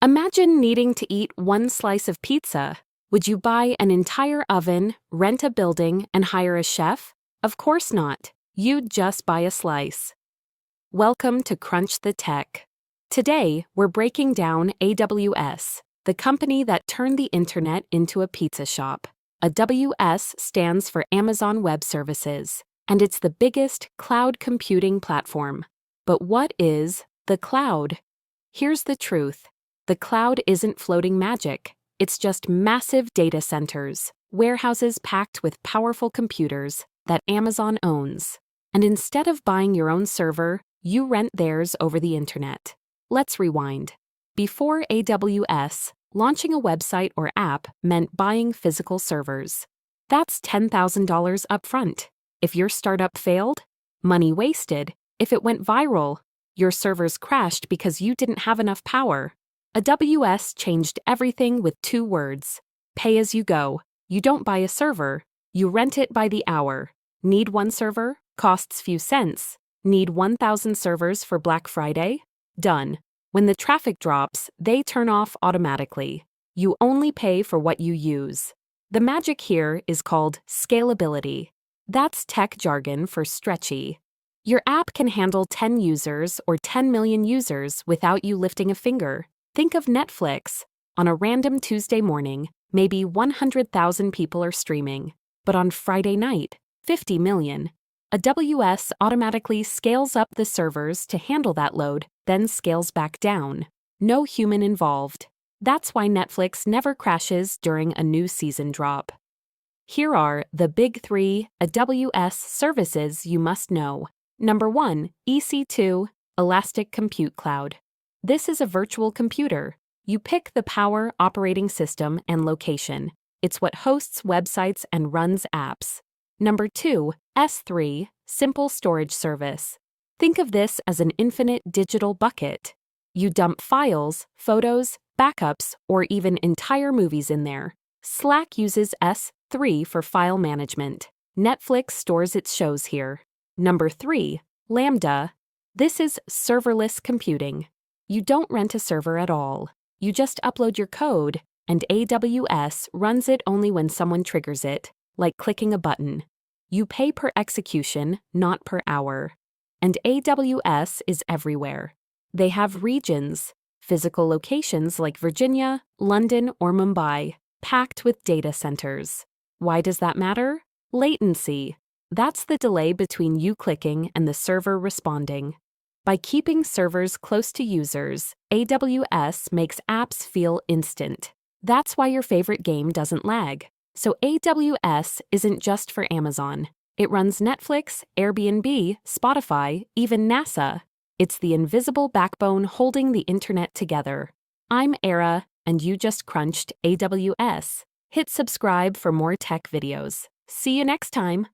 Imagine needing to eat one slice of pizza. Would you buy an entire oven, rent a building, and hire a chef? Of course not. You'd just buy a slice. Welcome to Crunch the Tech. Today, we're breaking down AWS, the company that turned the internet into a pizza shop. AWS stands for Amazon Web Services, and it's the biggest cloud computing platform. But what is the cloud? Here's the truth. The cloud isn't floating magic. It's just massive data centers, warehouses packed with powerful computers that Amazon owns. And instead of buying your own server, you rent theirs over the internet. Let's rewind. Before AWS, launching a website or app meant buying physical servers. That's $10,000 upfront. If your startup failed, money wasted. If it went viral, your servers crashed because you didn't have enough power. AWS changed everything with 2 words: pay as you go. You don't buy a server, you rent it by the hour. Need one server? Costs few cents. Need 1,000 servers for Black Friday? Done. When the traffic drops, they turn off automatically. You only pay for what you use. The magic here is called scalability. That's tech jargon for stretchy. Your app can handle 10 users or 10 million users without you lifting a finger. Think of Netflix. On a random Tuesday morning, maybe 100,000 people are streaming. But on Friday night, 50 million. AWS automatically scales up the servers to handle that load, then scales back down. No human involved. That's why Netflix never crashes during a new season drop. Here are the big 3 AWS services you must know. Number 1, EC2, Elastic Compute Cloud. This is a virtual computer. You pick the power, operating system, and location. It's what hosts websites and runs apps. Number 2, S3, Simple Storage Service. Think of this as an infinite digital bucket. You dump files, photos, backups, or even entire movies in there. Slack uses S3 for file management. Netflix stores its shows here. Number 3, Lambda. This is serverless computing. You don't rent a server at all. You just upload your code, and AWS runs it only when someone triggers it, like clicking a button. You pay per execution, not per hour. And AWS is everywhere. They have regions, physical locations like Virginia, London, or Mumbai, packed with data centers. Why does that matter? Latency. That's the delay between you clicking and the server responding. By keeping servers close to users, AWS makes apps feel instant. That's why your favorite game doesn't lag. So AWS isn't just for Amazon. It runs Netflix, Airbnb, Spotify, even NASA. It's the invisible backbone holding the internet together. I'm Era, and you just crunched AWS. Hit subscribe for more tech videos. See you next time.